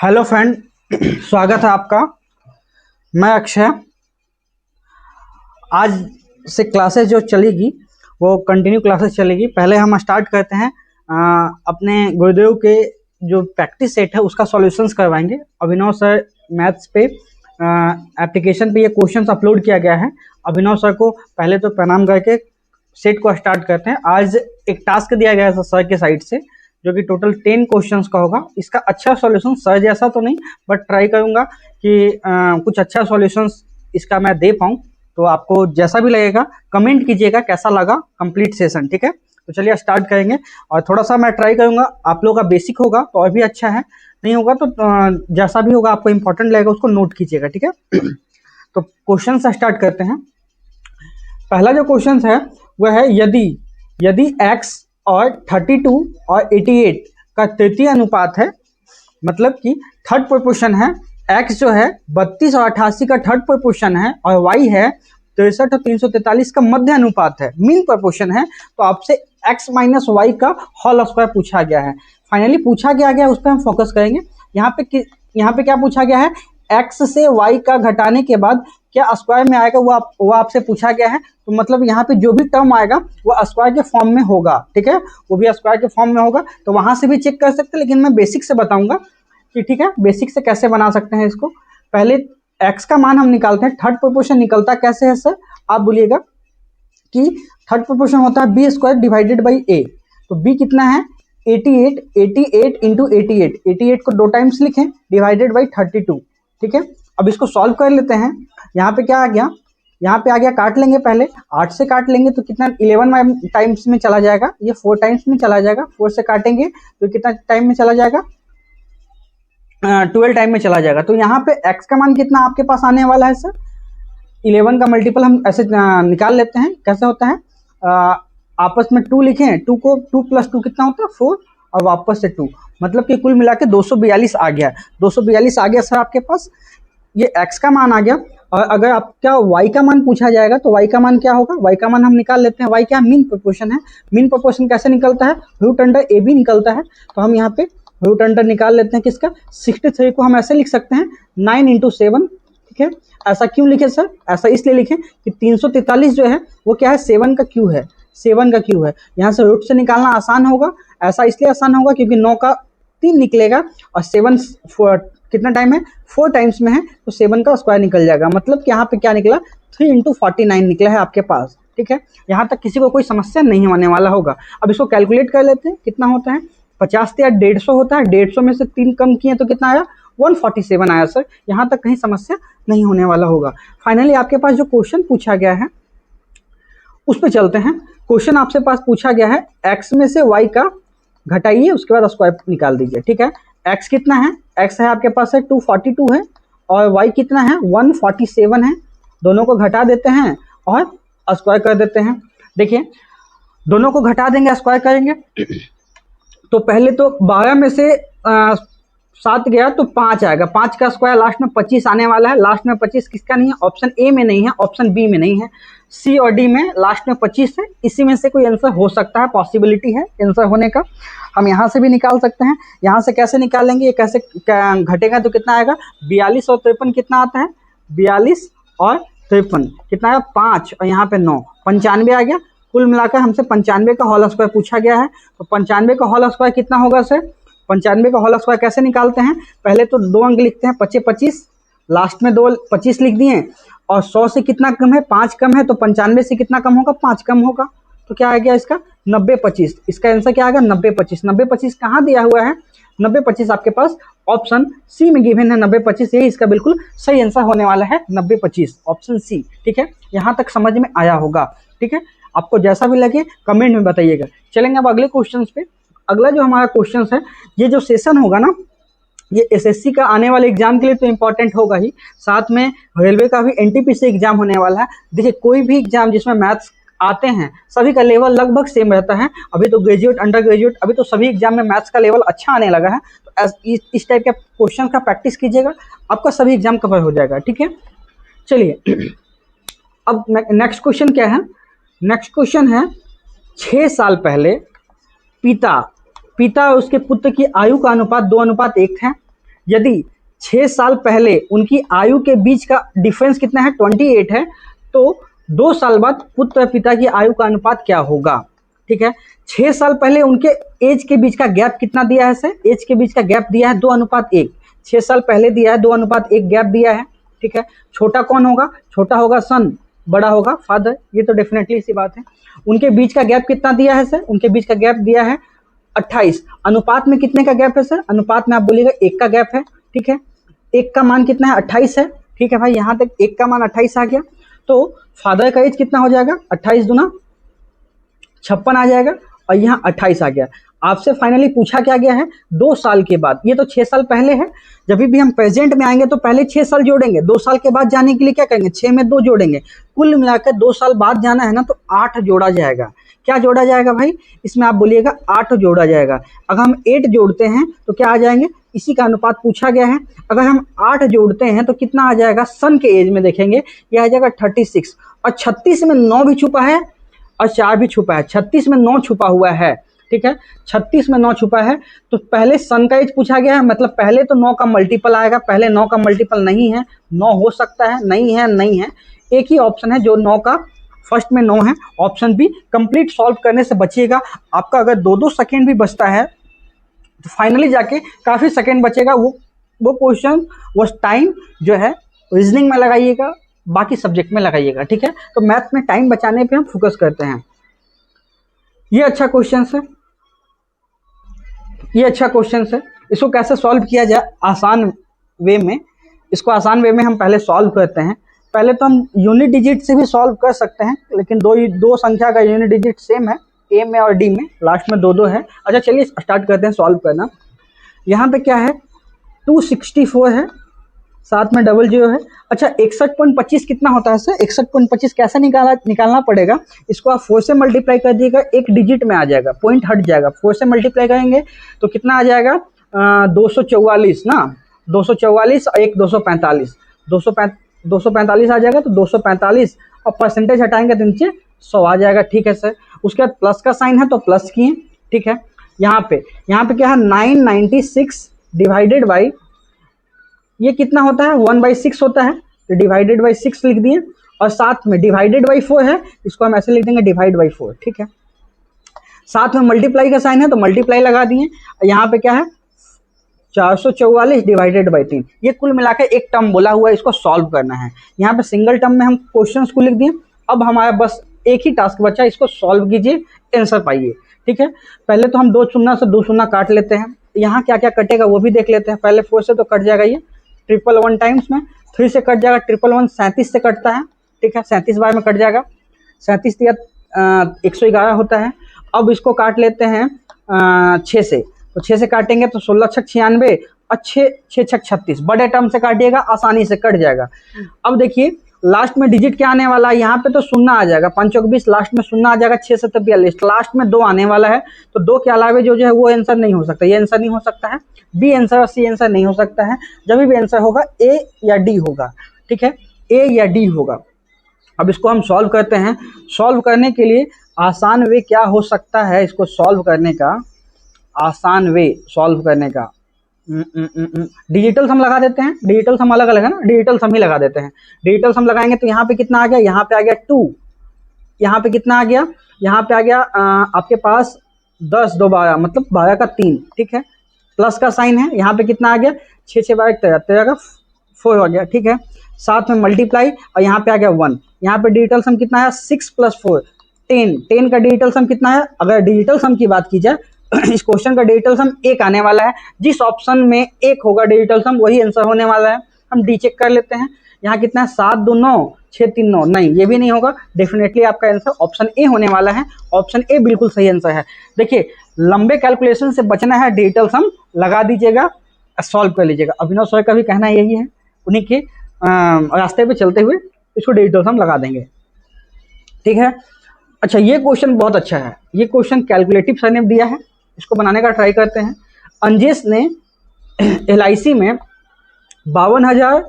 Hello friend, स्वागत है आपका। मैं अक्षय। आज से क्लासेस जो चलेगी वो कंटिन्यू क्लासेस चलेगी। पहले हम स्टार्ट करते हैं अपने गुरुदेव के जो प्रैक्टिस सेट है उसका सॉल्यूशंस करवाएंगे। अभिनव सर मैथ्स पे एप्लीकेशन पे ये क्वेश्चंस अपलोड किया गया है। अभिनव सर को पहले तो प्रणाम करके सेट को स्टार्ट करते हैं। आज एक टास्क दिया गया है सर के साइड से जो कि टोटल 10 क्वेश्चंस का होगा। इसका अच्छा सॉल्यूशन सर जैसा तो नहीं बट ट्राई करूंगा कि कुछ अच्छा सॉल्यूशंस इसका मैं दे पाऊँ। तो आपको जैसा भी लगेगा कमेंट कीजिएगा कैसा लगा कंप्लीट सेशन। ठीक है, तो चलिए स्टार्ट करेंगे। और थोड़ा सा मैं ट्राई करूंगा, आप लोगों का बेसिक होगा तो और भी अच्छा है, नहीं होगा तो जैसा भी होगा आपको इंपॉर्टेंट लगेगा उसको नोट कीजिएगा। ठीक है तो क्वेश्चन से स्टार्ट करते हैं। पहला जो क्वेश्चन है वह है यदि x और 32 और 88 का तृतीय अनुपात है, मतलब कि थर्ड प्रोपोर्शन है। x जो है 32 और 88 का थर्ड प्रोपोर्शन है और y है 63 और 343 का मध्य अनुपात है, मीन प्रोपोर्शन है। तो आपसे x माइनस वाई का होल स्क्वायर पूछा गया है। फाइनली पूछा गया है उस पर हम फोकस करेंगे। यहाँ पे क्या पूछा गया है, x से y का घटाने के बाद क्या स्क्वायर में आएगा वो आपसे पूछा गया है। तो मतलब यहाँ पे जो भी टर्म आएगा वो स्क्वायर के फॉर्म में होगा। ठीक है, वो भी स्क्वायर के फॉर्म में होगा। तो वहां से भी चेक कर सकते हैं, लेकिन मैं बेसिक से बताऊंगा कि ठीक है बेसिक से कैसे बना सकते हैं इसको। पहले x का मान हम निकालते हैं। थर्ड प्रोपोर्शन निकलता कैसे है सर, आप बोलिएगा कि थर्ड प्रोपोर्शन होता है बी स्क्वायर डिवाइडेड बाई ए। तो b कितना है 88, 88 इंटू 88 को 2 टाइम्स लिखें डिवाइडेड बाई 32। ठीक है, अब इसको सॉल्व कर लेते हैं। यहाँ पे क्या आ गया, यहाँ पे आ गया, काट लेंगे पहले 8 से काट लेंगे तो कितना 11 टाइम्स में चला जाएगा, ये 4 टाइम्स में चला जाएगा। 4 से काटेंगे तो कितना टाइम में चला जाएगा, 12 टाइम में चला जाएगा। तो यहाँ पे x का मान कितना आपके पास आने वाला है सर, 11 का मल्टीपल हम ऐसे निकाल लेते हैं। कैसे होता है, आपस में 2 लिखें, 2 को 2 + 2 कितना होता है 4 और वापस से 2, मतलब कि कुल मिला के 242 आ गया। 242 आ गया सर आपके पास, ये x का मान आ गया। और अगर आपका y का मान पूछा जाएगा तो y का मान क्या होगा, y का मान हम निकाल लेते हैं। y क्या मीन प्रोपोर्शन है। मीन प्रोपोर्शन कैसे निकलता है, रूट अंडर ए बी निकलता है। तो हम यहाँ पे रूट अंडर निकाल लेते हैं किसका, 63 को हम ऐसे लिख सकते हैं 9 × 7। ठीक है, ऐसा क्यों लिखे सर, ऐसा इसलिए लिखे कि 343 जो है वो क्या है 7 का क्यू है, 7 का क्यू है। यहाँ से रूट से निकालना आसान होगा। ऐसा इसलिए आसान होगा क्योंकि 9 का 3 निकलेगा और 7 कितना टाइम है 4 टाइम्स में है, तो 7 का स्क्वायर निकल जाएगा। मतलब कि यहाँ पे क्या निकला 3 × 49 निकला है आपके पास। ठीक है, यहाँ तक किसी को कोई समस्या नहीं होने वाला होगा। अब इसको कैलकुलेट कर लेते हैं, कितना होता है 50 से 150 होता है। 150 में से 3 कम किए तो कितना आया 147 आया सर। यहाँ तक कहीं समस्या नहीं होने वाला होगा। फाइनली आपके पास जो क्वेश्चन पूछा गया है उस पर चलते हैं। क्वेश्चन आपसे पास पूछा गया है x में से y का घटाइए, उसके बाद स्क्वायर निकाल दीजिए। ठीक है, x कितना है, x है आपके पास है 242 है और y कितना है 147 है। दोनों को घटा देते हैं और स्क्वायर कर देते हैं। देखिए दोनों को घटा देंगे स्क्वायर करेंगे तो पहले तो 12 में से 7 गया तो 5 आएगा। 5 का स्क्वायर लास्ट में 25 आने वाला है। लास्ट में 25 किसका नहीं है, ऑप्शन ए में नहीं है, ऑप्शन बी में नहीं है, सी और डी में लास्ट में 25 है। इसी में से कोई आंसर हो सकता है, पॉसिबिलिटी है आंसर होने का। हम यहाँ से भी निकाल सकते हैं। यहाँ से कैसे निकालेंगे, ये कैसे घटेगा तो कितना आएगा 42 और 53 कितना आता है 42 और 53 कितना है 5 और यहाँ पे 9, 95 आ गया। कुल मिलाकर हमसे 95 का होल स्क्वायर पूछा गया है। तो 95 का होल स्क्वायर कितना होगा सर, 95 का होल स्क्वायर कैसे निकालते हैं, पहले तो 2 अंक लिखते हैं 25 25, लास्ट में 2 25 लिख दिए और 100 से कितना कम है 5 कम है, तो 95 से कितना कम होगा 5 कम होगा। तो क्या आ गया इसका 90 25। इसका आंसर क्या आएगा 90 25। 90 25 कहाँ दिया हुआ है, 90 25 आपके पास ऑप्शन सी में गिवन है। 90 25 यही इसका बिल्कुल सही आंसर होने वाला है, 90 25 ऑप्शन सी। ठीक है, यहाँ तक समझ में आया होगा। ठीक है, आपको जैसा भी लगे कमेंट में बताइएगा। चलेंगे अब अगले क्वेश्चन पे। अगला जो हमारा क्वेश्चन है, ये जो सेशन होगा ना ये एसएससी का आने वाले एग्जाम के लिए तो इंपॉर्टेंट होगा ही, साथ में रेलवे का भी एनटीपीसी एग्जाम होने वाला है। देखिए कोई भी एग्जाम जिसमें मैथ्स आते हैं सभी का लेवल लगभग सेम रहता है। अभी तो ग्रेजुएट अंडर ग्रेजुएट अभी तो सभी एग्जाम में मैथ्स का लेवल अच्छा आने लगा है। तो इस टाइप के क्वेश्चन का प्रैक्टिस कीजिएगा, आपका सभी एग्जाम कवर हो जाएगा। ठीक है, चलिए अब नेक्स्ट क्वेश्चन क्या है। नेक्स्ट क्वेश्चन है 6 साल पहले पिता और उसके पुत्र की आयु का अनुपात 2:1 है। यदि 6 साल पहले उनकी आयु के बीच का डिफरेंस कितना है, 28 है, तो 2 साल बाद पुत्र पिता की आयु का अनुपात क्या होगा। ठीक है, 6 साल पहले उनके एज के बीच का गैप कितना दिया है सर, एज के बीच का गैप दिया है 2:1। 6 साल पहले दिया है 2:1 गैप दिया है। ठीक है, छोटा कौन होगा, छोटा होगा सन, बड़ा होगा फादर, ये तो डेफिनेटली सी बात है। उनके बीच का गैप कितना दिया है सर, उनके बीच का गैप दिया है 28। अनुपात में कितने का गैप है सर, अनुपात में आप बोलिएगा 1 का गैप है। ठीक है, 1 का मान कितना है, 28 है। ठीक है भाई, यहाँ तक 1 का मान 28 आ गया, तो फादर का एज कितना हो जाएगा, 28 दूना 56 आ जाएगा, और यहाँ 28 आ गया। आपसे फाइनली पूछा क्या गया है, 2 साल के बाद। ये तो 6 साल पहले है, जब भी हम प्रेजेंट में आएंगे तो पहले 6 साल जोड़ेंगे, 2 साल के बाद जाने के लिए क्या करेंगे, 6 में 2 जोड़ेंगे, कुल मिलाकर 2 साल बाद जाना है ना, तो 8 जोड़ा जाएगा। क्या जोड़ा जाएगा भाई, इसमें आप बोलिएगा 8 जोड़ा जाएगा। अगर हम 8 जोड़ते हैं तो क्या आ जाएंगे, इसी का अनुपात पूछा गया है। अगर हम 8 जोड़ते हैं तो कितना आ जाएगा, सन के एज में देखेंगे, यह आ जाएगा 36, और 36 में 9 भी छुपा है और 4 भी छुपा है, 36 में 9 छुपा हुआ है। ठीक है, 36 में 9 छुपा है, तो पहले सन का एज पूछा गया है, मतलब पहले तो 9 का मल्टीपल आएगा, पहले 9 का मल्टीपल नहीं है, 9 हो सकता है, नहीं है, नहीं है, एक ही ऑप्शन है जो 9 का फर्स्ट में 9 है, ऑप्शन बी। कंप्लीट सॉल्व करने से बचिएगा, आपका अगर 2-2 सेकेंड भी बचता है तो फाइनली जाके काफ़ी सेकेंड बचेगा, वो क्वेश्चन, वो टाइम जो है रीजनिंग में लगाइएगा, बाकी सब्जेक्ट में लगाइएगा। ठीक है, तो मैथ में टाइम बचाने पे हम फोकस करते हैं। ये अच्छा क्वेश्चन है, ये अच्छा क्वेश्चन है। इसको कैसे सॉल्व किया जाए आसान वे में, इसको आसान वे में हम पहले सॉल्व करते हैं। पहले तो हम यूनिट डिजिट से भी सॉल्व कर सकते हैं, लेकिन दो संख्या का यूनिट डिजिट सेम है, ए में और डी में, लास्ट में 2-2 है। अच्छा चलिए स्टार्ट करते हैं सॉल्व करना। यहाँ पे क्या है, 264 है, साथ में 00 है। अच्छा 61.25 कितना होता है सर, 61.25 कैसे निकालना पड़ेगा, इसको आप 4 से मल्टीप्लाई कर दीजिएगा, एक डिजिट में आ जाएगा, पॉइंट हट जाएगा, 4 से मल्टीप्लाई करेंगे तो कितना आ जाएगा, 244 ना, 244 और एक 245, 245 आ जाएगा, तो 245 और परसेंटेज हटाएंगे तो नीचे 100 आ जाएगा। ठीक है सर, उसके बाद प्लस का साइन है तो प्लस किए। ठीक है, यहाँ पे क्या है, 996 डिवाइडेड बाई, ये कितना होता है, 1/6 होता है, तो डिवाइडेड बाई 6 लिख दिए, और साथ में डिवाइडेड बाई 4 है, इसको हम ऐसे लिख देंगे डिवाइड बाई 4। ठीक है, साथ में मल्टीप्लाई का साइन है तो मल्टीप्लाई लगा दिए, यहाँ पे क्या है 444 डिवाइडेड बाई 3। ये कुल मिलाकर एक टर्म बोला हुआ है, इसको सॉल्व करना है। यहाँ पे सिंगल टर्म में हम क्वेश्चंस को लिख दिए, अब हमारा बस एक ही टास्क बचा, इसको सॉल्व कीजिए, आंसर पाइए। ठीक है, पहले तो हम 2 शून्य से 2 शून्य काट लेते हैं, यहाँ क्या क्या कटेगा वो भी देख लेते हैं। पहले 4 से तो कट जाएगा, ये 111 टाइम्स में, 3 से कट जाएगा, 111 37 से कटता है। ठीक है, 37 बार में कट जाएगा, 37 या 111 होता है। अब इसको काट लेते हैं 6 से, तो 6 से काटेंगे तो 16 छक 96 और 6 छक 36, बड़े टर्म से काटिएगा, आसानी से कट जाएगा। अब देखिए लास्ट में डिजिट क्या आने वाला है, यहाँ पे तो शून्य आ जाएगा, 5 और 20, लास्ट में शून्य आ जाएगा, 6 से 42, लास्ट में 2 आने वाला है, तो 2 के अलावे जो है वो आंसर नहीं हो सकता, ये आंसर नहीं हो सकता है, बी आंसर और सी आंसर नहीं हो सकता है। जब भी आंसर होगा ए या डी होगा। ठीक है, ए या डी होगा। अब इसको हम सॉल्व करते हैं। सॉल्व करने के लिए आसान वे क्या हो सकता है, इसको सॉल्व करने का आसान वे सॉल्व करने का, डिजिटल सम लगा देते हैं। डिजिटल सम अलग अलग है ना, डिजिटल सम ही लगा देते हैं। डिजिटल सम लगाएंगे तो यहाँ पे कितना आ गया, यहाँ पे आ गया 2, यहाँ पे कितना आ गया, यहाँ पे आ गया आपके पास 10 2 12, मतलब 12 का 3। ठीक है, प्लस का साइन है, यहाँ पे कितना आ गया, 6 6 12 13 का 4 आ गया। ठीक है, साथ में मल्टीप्लाई, और यहाँ पे आ गया 1। यहाँ पे डिजिटल सम कितना है, 6 + 4 10, 10 का डिजिटल सम कितना है। अगर डिजिटल सम की बात की जाए इस क्वेश्चन का डिजिटल सम 1 आने वाला है, जिस ऑप्शन में 1 होगा डिजिटल सम वही आंसर होने वाला है। हम डी चेक कर लेते हैं, यहाँ कितना है 7 2 9 6 3 9, नहीं ये भी नहीं होगा, डेफिनेटली आपका आंसर ऑप्शन ए होने वाला है। ऑप्शन ए बिल्कुल सही आंसर है। देखिए लंबे कैलकुलेशन से बचना है, डिजिटल सम लगा दीजिएगा, सॉल्व कर लीजिएगा। अभिनव सर का भी कहना यही है, उन्हीं के रास्ते पे चलते हुए इसको डिजिटल सम लगा देंगे। ठीक है, अच्छा ये क्वेश्चन बहुत अच्छा है, ये क्वेश्चन कैलकुलेटिव सर ने दिया है, इसको बनाने का ट्राई करते हैं। अंजेश ने LIC में 52,000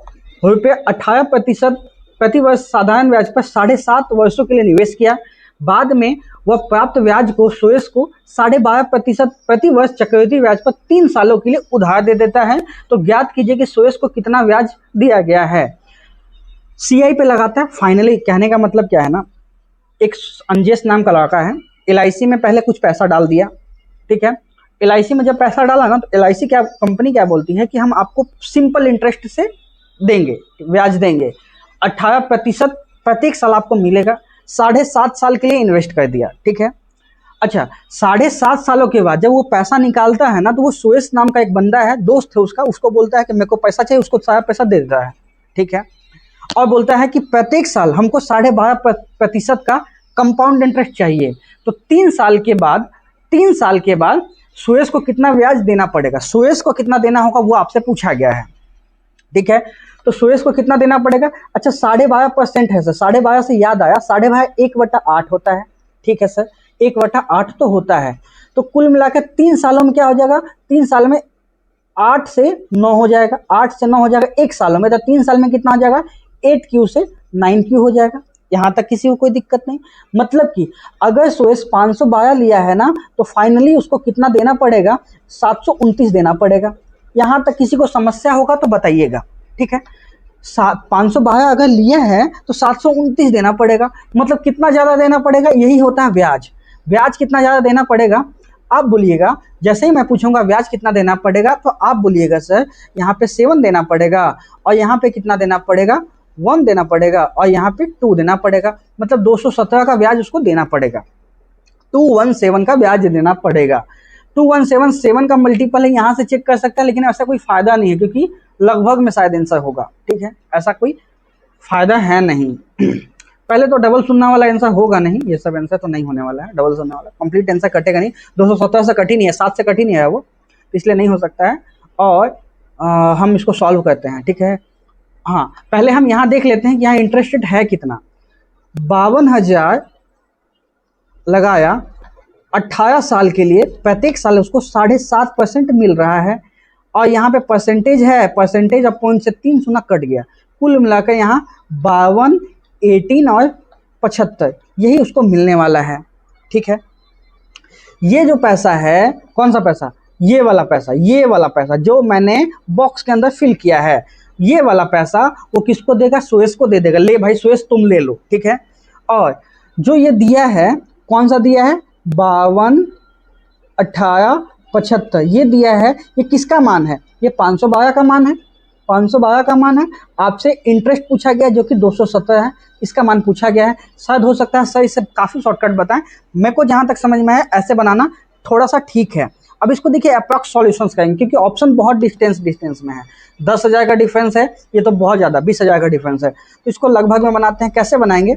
रुपये 18% प्रति वर्ष साधारण ब्याज पर 7.5 वर्षों के लिए निवेश किया। बाद में वह प्राप्त ब्याज को सुरेश को 12.5% प्रति वर्ष चक्रवृद्धि ब्याज पर 3 सालों के लिए उधार दे देता है। तो ज्ञात कीजिए कि सुरेश को कितना ब्याज दिया गया है। CI पे लगाता है। फाइनली कहने का मतलब क्या है ना, एक अंजेश नाम का लड़का है, LIC में पहले कुछ पैसा डाल दिया, ठीक है। LIC में जब पैसा डाला ना, तो LIC क्या कंपनी क्या बोलती है कि हम आपको सिंपल इंटरेस्ट से देंगे, ब्याज देंगे, 18% प्रत्येक साल आपको मिलेगा। 7.5 साल के लिए इन्वेस्ट कर दिया, ठीक है। अच्छा, 7.5 सालों के बाद जब वो पैसा निकालता है ना, तो वो सुरेश नाम का एक बंदा है, दोस्त है उसका, उसको बोलता है कि मेरे को पैसा चाहिए, उसको सारा पैसा दे देता है, ठीक है। और बोलता है कि प्रत्येक साल हमको 12.5% का कंपाउंड इंटरेस्ट चाहिए। तो 3 साल के बाद सुरेश को कितना ब्याज देना पड़ेगा, सुरेश को कितना देना होगा वो आपसे पूछा गया है, ठीक है। तो सुरेश को कितना देना पड़ेगा। अच्छा, 12.5% है सर, 12.5 से याद आया, 12.5 1/8 होता है, ठीक है सर, 1/8 तो होता है। तो कुल मिलाकर 3 सालों में क्या हो जाएगा, 3 साल में 8 से 9 हो जाएगा, 8 से 9 हो जाएगा 1 सालों में। तो 3 साल में कितना हो जाएगा, 8Q से 9Q हो जाएगा। यहाँ तक किसी को कोई दिक्कत नहीं। मतलब कि अगर सुरेश 512 लिया है ना, तो फाइनली उसको कितना देना पड़ेगा, 729 देना पड़ेगा। यहाँ तक किसी को समस्या होगा तो बताइएगा, ठीक है। 512 अगर लिया है तो 729 देना पड़ेगा। मतलब कितना ज़्यादा देना पड़ेगा, यही होता है ब्याज। ब्याज कितना ज़्यादा देना पड़ेगा, आप बोलिएगा। जैसे ही मैं पूछूंगा ब्याज कितना देना पड़ेगा, तो आप बोलिएगा सर यहाँ पे 7 देना पड़ेगा, और यहाँ पे कितना देना पड़ेगा, 1 देना पड़ेगा, और यहाँ पे 2 देना पड़ेगा। मतलब 217 का ब्याज उसको देना पड़ेगा, 217 का ब्याज देना पड़ेगा। 2177 का मल्टीपल है, यहाँ से चेक कर सकते हैं, लेकिन ऐसा कोई फायदा नहीं है, क्योंकि लगभग में शायद आंसर होगा, ठीक है। ऐसा कोई फायदा है नहीं। पहले तो डबल शून्य वाला आंसर होगा नहीं, ये सब आंसर तो नहीं होने वाला है, डबल शून्य वाला कंप्लीट आंसर कटेगा नहीं। 217 से कट ही नहीं है, 7 से कट ही नहीं है वो, इसलिए नहीं हो सकता है। और हम इसको सॉल्व करते हैं, ठीक है। हाँ, पहले हम यहाँ देख लेते हैं कि यहाँ इंटरेस्ट रेट है कितना। 52,000 लगाया 18 साल के लिए, प्रत्येक साल उसको 7.5% मिल रहा है। और यहाँ पे परसेंटेज है, परसेंटेज अपॉन से 3 शून्य कट गया, कुल मिलाकर यहाँ 52, 18 और 75 यही उसको मिलने वाला है, ठीक है। ये जो पैसा है, कौन सा पैसा, ये वाला पैसा, ये वाला पैसा जो मैंने बॉक्स के अंदर फिल किया है, ये वाला पैसा वो किसको देगा, सुरेश को दे देगा। ले भाई सुरेश तुम ले लो, ठीक है। और जो ये दिया है, कौन सा दिया है, 52, 18, 75 ये दिया है, ये किसका मान है, ये 512 का मान है, 512 का मान है। आपसे इंटरेस्ट पूछा गया जो कि 217 है, इसका मान पूछा गया है। शायद हो सकता है सर इसे काफ़ी शॉर्टकट बताएं, मेरे को जहाँ तक समझ में आया ऐसे बनाना थोड़ा सा ठीक है। अब इसको देखिए अप्रॉक्स सॉल्यूशंस करेंगे, क्योंकि ऑप्शन बहुत डिस्टेंस में है। 10,000 का डिफरेंस है, ये तो बहुत ज़्यादा, 20,000 का डिफरेंस है। तो इसको लगभग में बनाते हैं, कैसे बनाएंगे।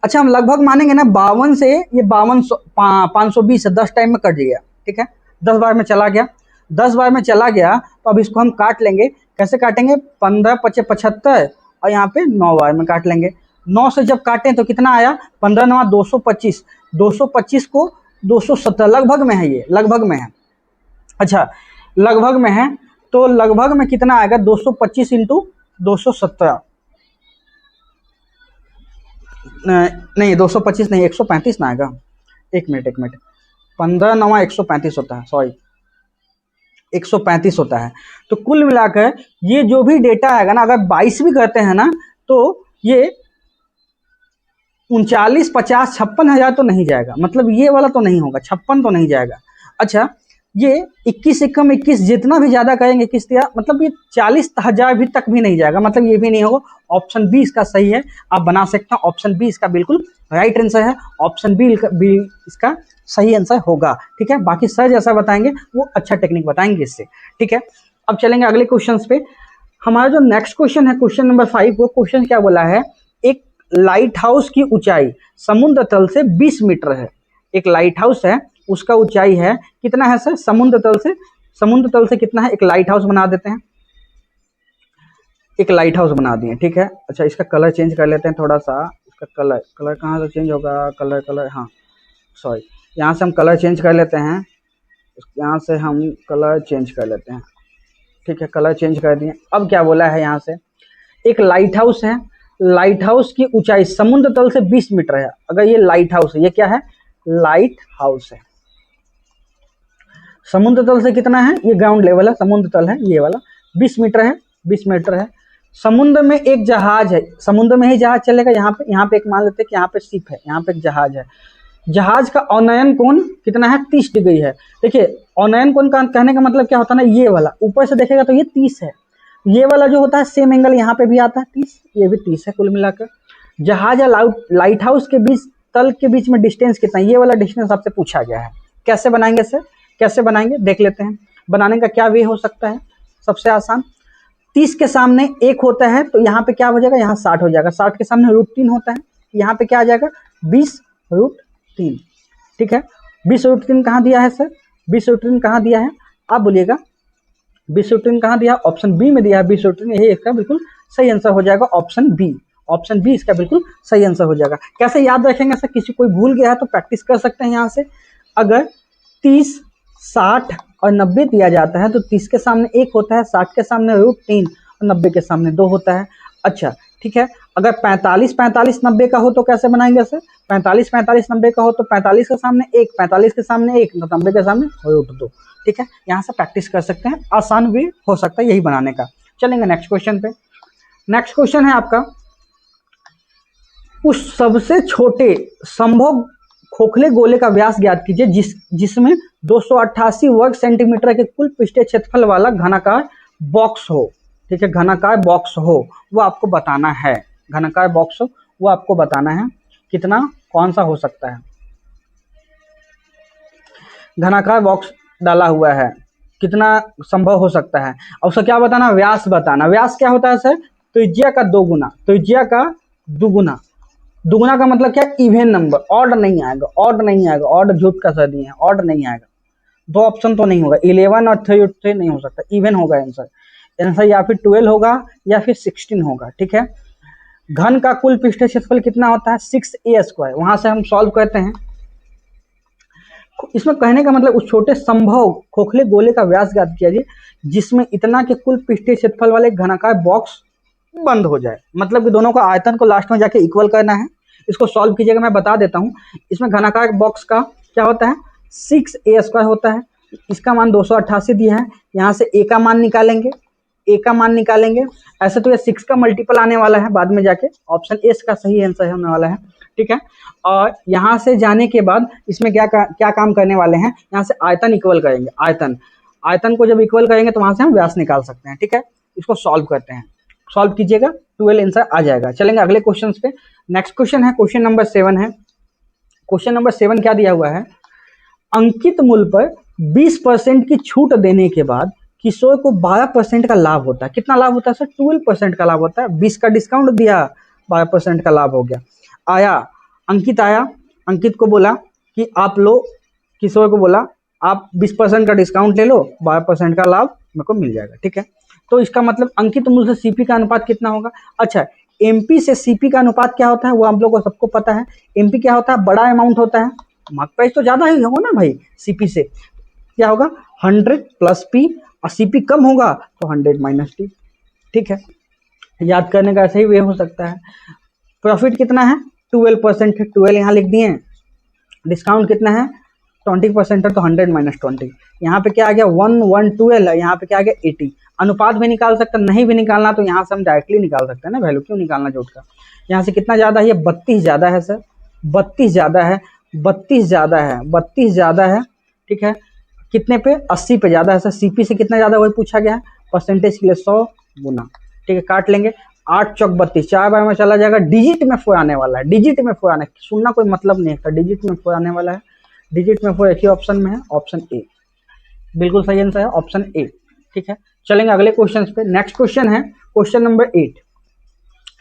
अच्छा, हम लगभग मानेंगे ना, 52 से ये 520 है, 10 टाइम में कट गया, ठीक है। 10 बार में चला गया, 10 बार में चला गया, तो अब इसको हम काट लेंगे। कैसे काटेंगे, 15 × 75 और यहाँ पे 9 बार में काट लेंगे। 9 से जब काटें तो कितना आया, 15 × 9 225, 225 को 217, लगभग में है, ये लगभग में है। अच्छा, लगभग में है, तो लगभग में कितना आएगा, 225 × 217, नहीं 225 नहीं, 135 ना आएगा। एक मिनट 15 × 9 135 होता है, सॉरी 135 होता है। तो कुल मिलाकर ये जो भी डेटा आएगा ना, अगर 22 भी करते हैं ना, तो ये 39, 50, 56,000 तो नहीं जाएगा, मतलब ये वाला तो नहीं होगा, 56 तो नहीं जाएगा। अच्छा, ये 21 एकम 21 जितना भी ज़्यादा करेंगे किस तरह, मतलब ये 40,000 भी तक भी नहीं जाएगा, मतलब ये भी नहीं होगा। ऑप्शन बी इसका सही है, आप बना सकते हैं। ऑप्शन बी इसका बिल्कुल राइट आंसर है, ऑप्शन बी इसका सही आंसर होगा, ठीक है। बाकी सर जैसा बताएंगे वो अच्छा टेक्निक बताएंगे इससे, ठीक है। अब चलेंगे अगले क्वेश्चन पे। हमारा जो नेक्स्ट क्वेश्चन है, क्वेश्चन नंबर 5, वो क्वेश्चन क्या बोला है, एक लाइट हाउस की ऊंचाई समुद्र तल से 20 मीटर है। एक लाइट हाउस है, उसका ऊंचाई है कितना है सर, समुद्र तल से कितना है। एक लाइट हाउस बना देते हैं, एक लाइट हाउस बना दिए, ठीक है। अच्छा, इसका कलर चेंज कर लेते हैं थोड़ा सा। इसका कलर कहाँ से चेंज होगा, कलर हाँ सॉरी, यहाँ से हम कलर चेंज कर लेते हैं, यहाँ से हम कलर चेंज कर लेते हैं, ठीक है। कलर चेंज कर दिए। अब क्या बोला है यहाँ से, एक लाइट हाउस है, लाइट हाउस की ऊंचाई समुद्र तल से 20 मीटर है, अगर ये लाइट हाउस है, ये क्या है, लाइट हाउस है, समुद्र तल से कितना है, ये ग्राउंड लेवल है, समुद्र तल है ये वाला, 20 मीटर है, 20 मीटर है। समुद्र में एक जहाज है, समुद्र में ही जहाज चलेगा, यहाँ पे एक मान लेते हैं कि यहाँ पे शिप है, यहाँ पे एक जहाज है, जहाज का औनयन कोण कितना है, 30 डिग्री है। देखिए औनयन कोण का कहने का मतलब क्या होता है ना, ये वाला ऊपर से देखेगा तो ये 30 है, ये वाला जो होता है सेम एंगल यहाँ पे भी आता है 30, ये भी 30 है कुल मिलाकर। जहाज या लाइट हाउस के बीच तल के बीच में डिस्टेंस कितना है, ये वाला डिस्टेंस आपसे पूछा गया है। कैसे बनाएंगे सर, कैसे बनाएंगे देख लेते हैं। बनाने का क्या वे हो सकता है, सबसे आसान, 30 के सामने 1 होता है तो यहाँ पे क्या हो जाएगा, यहाँ 60 हो जाएगा, 60 के सामने √3 होता है, यहाँ पे क्या आ जाएगा 20√3, ठीक है। 20√3 कहाँ दिया है सर, 20√3 कहाँ दिया है आप बोलिएगा, 20√3 कहाँ दिया, ऑप्शन बी में दिया है 20√3, यही इसका बिल्कुल सही आंसर हो जाएगा, ऑप्शन बी, ऑप्शन बी इसका बिल्कुल सही आंसर हो जाएगा। कैसे याद रखेंगे सर, किसी कोई भूल गया है तो प्रैक्टिस कर सकते हैं यहाँ से। अगर 30, 60 और 90 दिया जाता है तो 30 के सामने 1 होता है, 60 के सामने √3 और 90 के सामने 2 होता है। अच्छा ठीक है, अगर 45, 45, 90 का हो तो कैसे बनाएंगे सर, 45, 45, 90 का हो तो 45 के सामने 1, 45 के सामने 1, 90 के सामने √2, ठीक है। यहाँ से प्रैक्टिस कर सकते हैं, आसान वे हो सकता है यही बनाने का। चलेंगे नेक्स्ट क्वेश्चन पे। नेक्स्ट क्वेश्चन है आपका, उस सबसे छोटे संभव खोखले गोले का व्यास ज्ञात कीजिए जिसमें 288 वर्ग सेंटीमीटर के कुल पृष्ठीय क्षेत्रफल वाला घनाकार बॉक्स हो, ठीक है, घनाकार बॉक्स हो वो आपको बताना है, घनाकार बॉक्स हो वो आपको बताना है, कितना कौन सा हो सकता है। घनाकार बॉक्स डाला हुआ है, कितना संभव हो सकता है, और उसका क्या बताना, व्यास बताना। व्यास क्या होता है सर, त्रिज्या का 2 गुना, त्रिज्या का 2 गुना, दुगुना का मतलब क्या, इवन नंबर, ऑड नहीं आएगा, ऑड नहीं आएगा, ऑड झूठ का सर दिए हैं, ऑड नहीं आएगा, 2 ऑप्शन तो नहीं होगा, 11 और 3 नहीं हो सकता, इवन होगा आंसर, आंसर या फिर 12 होगा या फिर 16 होगा, ठीक है। घन का कुल पृष्ठीय क्षेत्रफल कितना होता है, 6a², वहां से हम सॉल्व करते हैं। इसमें कहने का मतलब उस छोटे संभव खोखले गोले का व्यास ज्ञात कीजिए जिसमें इतना के कुल पृष्ठीय क्षेत्रफल वाले घनाकार बॉक्स बंद हो जाए, मतलब कि दोनों का आयतन को लास्ट में जाके इक्वल करना है। इसको सॉल्व कीजिएगा, मैं बता देता हूँ। इसमें घनाकार बॉक्स का क्या होता है, 6a² होता है, इसका मान 288 दिया है, यहाँ से a का मान निकालेंगे, a का मान निकालेंगे, ऐसे तो ये 6 का मल्टीपल आने वाला है बाद में जाके, ऑप्शन ए का सही आंसर होने वाला है, ठीक है। और यहाँ से जाने के बाद इसमें क्या काम करने वाले हैं, यहाँ से आयतन इक्वल करेंगे, आयतन को जब इक्वल करेंगे तो वहां से हम व्यास निकाल सकते हैं, ठीक है। इसको सॉल्व करते हैं, सॉल्व कीजिएगा, 12 आंसर आ जाएगा। चलेंगे अगले क्वेश्चन पे। नेक्स्ट क्वेश्चन है, क्वेश्चन नंबर 7 है। क्वेश्चन नंबर 7 क्या दिया हुआ है, अंकित मूल्य पर 20% की छूट देने के बाद किशोर को 12% का लाभ होता है। कितना लाभ होता है सर, 12% का लाभ होता है, 20 का डिस्काउंट दिया, 12% का लाभ हो गया। अंकित आया, अंकित को बोला कि आप लो, किशोर को बोला आप 20% का डिस्काउंट ले लो, 12% का लाभ मेरे को मिल जाएगा, ठीक है। तो इसका मतलब अंकित मूल्य से सीपी का अनुपात कितना होगा। अच्छा, एमपी से सीपी का अनुपात क्या होता है वो हम लोग को सबको पता है। एमपी क्या होता है, बड़ा अमाउंट होता है, मार्क प्राइस तो ज्यादा ही होगा ना भाई, सीपी से क्या होगा 100 प्लस पी, और सीपी कम होगा तो 100 माइनस टी, ठीक है। याद करने का ऐसा ही वे हो सकता है। प्रॉफिट कितना है, 12% है, 12 यहाँ लिख दिए। डिस्काउंट कितना है, 20% है तो 100 माइनस 20, यहाँ पे क्या आ गया 112 है, यहाँ पे क्या आ गया 80। अनुपात भी निकाल सकते हैं, नहीं भी निकालना तो यहाँ से हम डायरेक्टली निकाल सकते हैं ना, वैल्यू क्यों निकालना जोड़ का। यहाँ से कितना ज़्यादा है, ये 32 ज़्यादा है सर, 32 ज़्यादा है, 32 ज़्यादा है, 32 ज़्यादा है, ठीक है। कितने पे, 80 पे ज़्यादा है सर। सीपी से कितना ज़्यादा वही पूछा गया है, परसेंटेज के लिए 100 गुना, ठीक है। काट लेंगे, 8 चौक 32, 4 बार में चला जाएगा, डिजिट में 4 आने वाला है, डिजिट में 4 आने, सुनना कोई मतलब नहीं है, डिजिट में 4 आने वाला है। डिजिट में 4 एक ही ऑप्शन में है, ऑप्शन ए बिल्कुल सही आंसर है, ऑप्शन ए, ठीक है। चलेंगे अगले क्वेश्चन पे। नेक्स्ट क्वेश्चन है क्वेश्चन नंबर 8।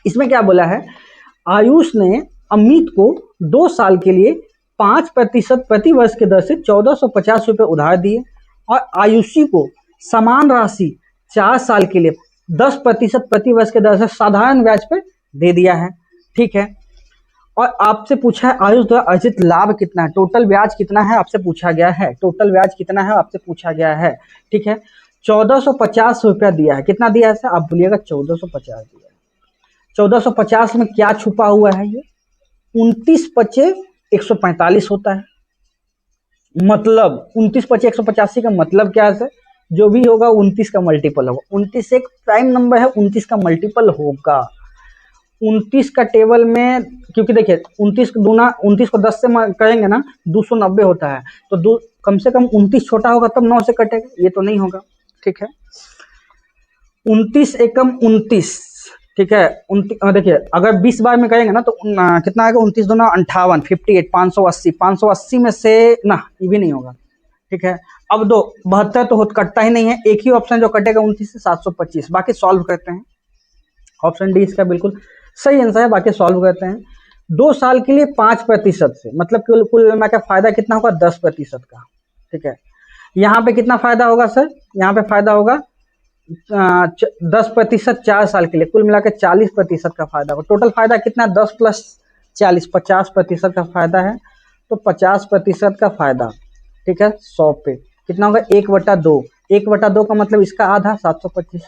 इसमें क्या बोला है, आयुष ने अमित को 2 साल के लिए 5% प्रति वर्ष के दर से 1450 रुपये उधार दिए, और आयुषी को समान राशि 4 साल के लिए 10% प्रति वर्ष के दर से साधारण ब्याज पर दे दिया है, ठीक है। और आपसे पूछा है आयुष द्वारा अर्जित लाभ कितना है, टोटल ब्याज कितना है आपसे पूछा गया है, टोटल ब्याज कितना है आपसे पूछा गया है, ठीक है। 1450 रुपया दिया है, कितना दिया है सर आप बोलिएगा, 1450 दिया है, 1450 में क्या छुपा हुआ है? ये 29 बचे 145 होता है। मतलब 29 बचे 185 का मतलब क्या है सर? जो भी होगा 29 का मल्टीपल होगा। 29 एक प्राइम नंबर है, 29 का मल्टीपल होगा। 29 का टेबल में, क्योंकि देखिए 29 दूना 29 को 10 से करेंगे ना 290 होता है, तो कम से कम 29 छोटा होगा तब 9 से कटेगा, ये तो नहीं होगा। ठीक है, 29 एकम 29, ठीक है। देखिए अगर 20 बार में करेंगे ना तो कितना आएगा? 29 दूना 58, 58, 580, 580 में से ना ये भी नहीं होगा। ठीक है, अब 72 तो कटता ही नहीं है, एक ही ऑप्शन जो कटेगा 29 से 725। बाकी सॉल्व करते हैं। ऑप्शन डी इसका बिल्कुल सही आंसर है। बाकी सॉल्व करते हैं। 2 साल के लिए 5% से, मतलब कुल मिला के फायदा कितना होगा? 10% का। ठीक है, यहाँ पे कितना फायदा होगा सर? यहाँ पे फायदा होगा 10% 4 साल के लिए, कुल मिलाकर 40% का फायदा होगा। टोटल फायदा कितना? 10 प्लस 40, 50% का फायदा है। तो 50% का फायदा, ठीक है, 100 पे कितना होगा? 1/2। 1/2 का मतलब इसका आधा 725।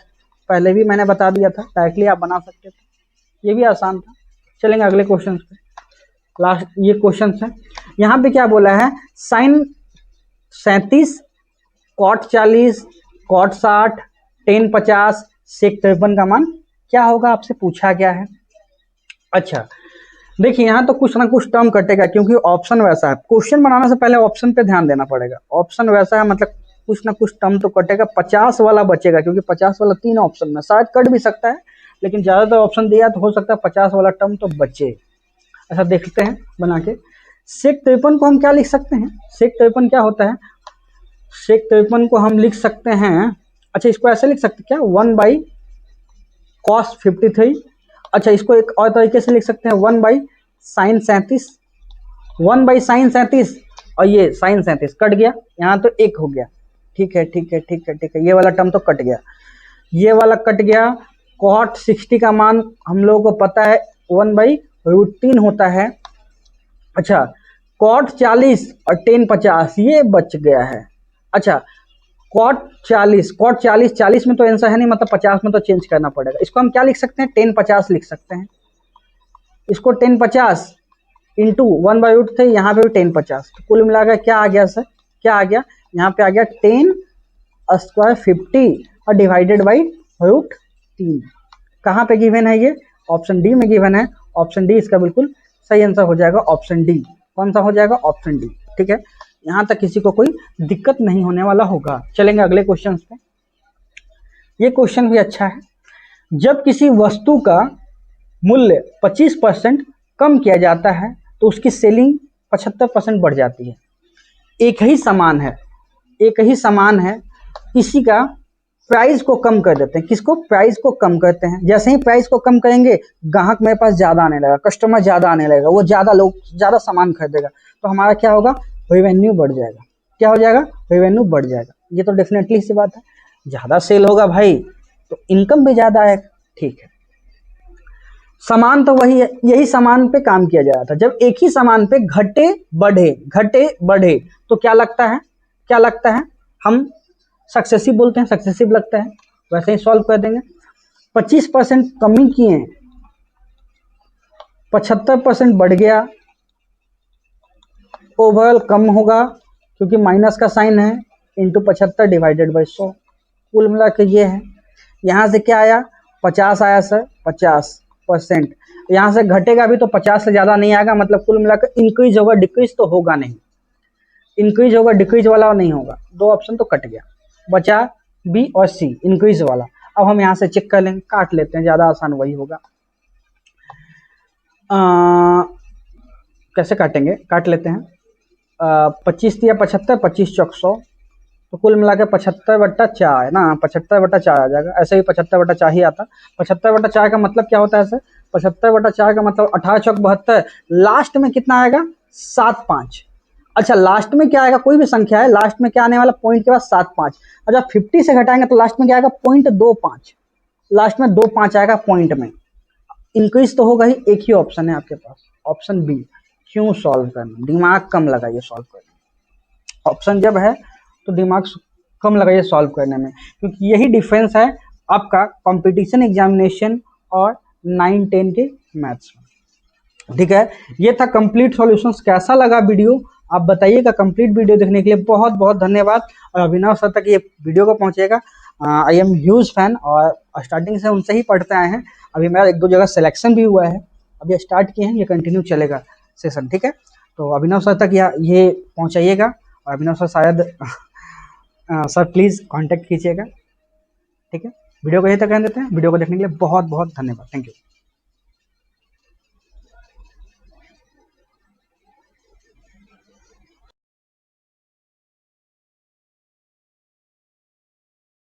पहले भी मैंने बता दिया था, डायरेक्टली आप बना सकते थे, ये भी आसान था। चलेंगे अगले क्वेश्चन पे। लास्ट ये क्वेश्चन है, यहाँ पे क्या बोला है? साइन 37, कॉट 40, कॉट 60, टेन 50, सेक 53 का मान क्या होगा? आपसे पूछा गया है। अच्छा देखिए, यहाँ तो कुछ ना कुछ टर्म कटेगा, क्योंकि ऑप्शन वैसा है। क्वेश्चन बनाने से पहले ऑप्शन पे ध्यान देना पड़ेगा। ऑप्शन वैसा है, मतलब कुछ ना कुछ टर्म तो कटेगा। 50 वाला बचेगा, क्योंकि 50 वाला 3 ऑप्शन में शायद कट भी सकता है, लेकिन ज्यादातर ऑप्शन दिया तो हो सकता है 50 वाला टर्म तो बचे। ऐसा देखते हैं बना के। सेक 53 को हम क्या लिख सकते हैं? सेक 53 क्या होता है? सेक 53 को हम लिख सकते हैं, अच्छा इसको ऐसे लिख सकते क्या? 1/cos 53। अच्छा इसको एक और तरीके से लिख सकते हैं, 1/sin 37, 1/sin 37, और ये sin 37 कट गया, यहाँ तो एक हो गया। ठीक है ठीक है ठीक है ठीक है, ये वाला टर्म तो कट गया, ये वाला कट गया। cot 60 का मान हम लोगों को पता है 1/√3 होता है। अच्छा cot 40 और tan 50 ये बच गया है। अच्छा cot 40 में तो आंसर है नहीं, मतलब 50 में तो चेंज करना पड़ेगा। इसको हम क्या लिख सकते हैं? tan 50 लिख सकते हैं। इसको tan 50 इंटू 1/√3, यहाँ पे भी tan 50, तो कुल मिलाकर क्या आ गया सर? क्या आ गया? यहाँ पे आ गया tan स्क्वायर 50 और डिवाइडेड बाई √3। कहाँ पे गिवन है ये? ऑप्शन डी में गिवन है। ऑप्शन डी इसका बिल्कुल सही आंसर हो जाएगा। ऑप्शन डी कौन सा हो जाएगा? Option D. ठीक है, यहाँ तक किसी को कोई दिक्कत नहीं होने वाला होगा। चलेंगे अगले क्वेश्चन पे। ये क्वेश्चन भी अच्छा है। जब किसी वस्तु का मूल्य 25% कम किया जाता है तो उसकी सेलिंग 75% बढ़ जाती है। एक ही सामान है, एक ही सामान है, इसी का प्राइस को कम कर देते हैं। किसको? प्राइस को कम करते हैं। जैसे ही प्राइस को कम करेंगे, ग्राहक मेरे पास ज्यादा आने लगेगा, कस्टमर ज्यादा आने लगेगा, वो ज्यादा लोग ज्यादा सामान खरीदेगा, तो हमारा क्या होगा? रेवेन्यू बढ़ जाएगा। क्या हो जाएगा? रेवेन्यू बढ़ जाएगा। ये तो डेफिनेटली सी बात है, ज्यादा सेल होगा भाई तो इनकम भी ज्यादा आएगा। ठीक है, सामान तो वही है, यही सामान पे काम किया जा रहा था। जब एक ही सामान पे घटे बढ़े तो क्या लगता है? क्या लगता है? हम सक्सेसिव बोलते हैं, सक्सेसिव लगता है। वैसे ही सॉल्व कर देंगे। 25% कमी किए, 75% बढ़ गया, ओवरऑल कम होगा क्योंकि माइनस का साइन है, इंटू 75 डिवाइडेड बाई 100। कुल मिला के ये है। यहाँ से क्या आया? 50 आया सर, 50%। यहाँ से घटेगा भी तो 50 से ज़्यादा नहीं आएगा, मतलब कुल मिलाकर इंक्रीज होगा, डिक्रीज तो होगा नहीं। इंक्रीज होगा, डिक्रीज वाला नहीं होगा। 2 ऑप्शन तो कट गया, बचा बी और सी, इंक्रीज वाला। अब हम यहाँ से चेक कर लेंगे, काट लेते हैं, ज़्यादा आसान वही होगा। कैसे काटेंगे? काट लेते हैं। 25 दिया 75, 25 चौक 100, तो कुल मिला के 75/4 है ना, 75/4 आ जाएगा। ऐसे ही 75/4 ही आता। 75/4 का मतलब क्या होता है सर? 75/4 का मतलब 18 चौक 72, लास्ट में कितना आएगा? 75। अच्छा लास्ट में क्या आएगा? कोई भी संख्या है, लास्ट में क्या आने वाला? पॉइंट के बाद 75। अच्छा 50 से घटाएंगे तो लास्ट में क्या आएगा? 0.25, लास्ट में 25 आएगा पॉइंट में। इंक्रीज तो होगा ही, एक ही ऑप्शन है आपके पास, ऑप्शन बी। क्यों सॉल्व करना? दिमाग कम लगाइए सॉल्व करने। ऑप्शन जब है तो दिमाग कम लगाइए सॉल्व करने में, क्योंकि यही डिफरेंस है आपका कंपटीशन एग्जामिनेशन और 9 10 के मैथ्स में। ठीक है, ये था कंप्लीट सॉल्यूशंस। कैसा लगा वीडियो आप बताइएगा। कंप्लीट वीडियो देखने के लिए बहुत बहुत धन्यवाद। और अभिनव सर तक ये वीडियो को पहुंचेगा। आई एम ह्यूज फैन और स्टार्टिंग से उनसे ही पढ़ते आए हैं। अभी मेरा 1-2 जगह सिलेक्शन भी हुआ है, अभी स्टार्ट किए हैं, ये कंटिन्यू चलेगा सेशन। ठीक है, तो अभिनव सर तक ये पहुंचाइएगा। और अभिनव सर शायद सर प्लीज कांटेक्ट कीजिएगा। ठीक है, वीडियो को यहीं तक रहने देते हैं। वीडियो को देखने के लिए बहुत बहुत धन्यवाद। Thank you.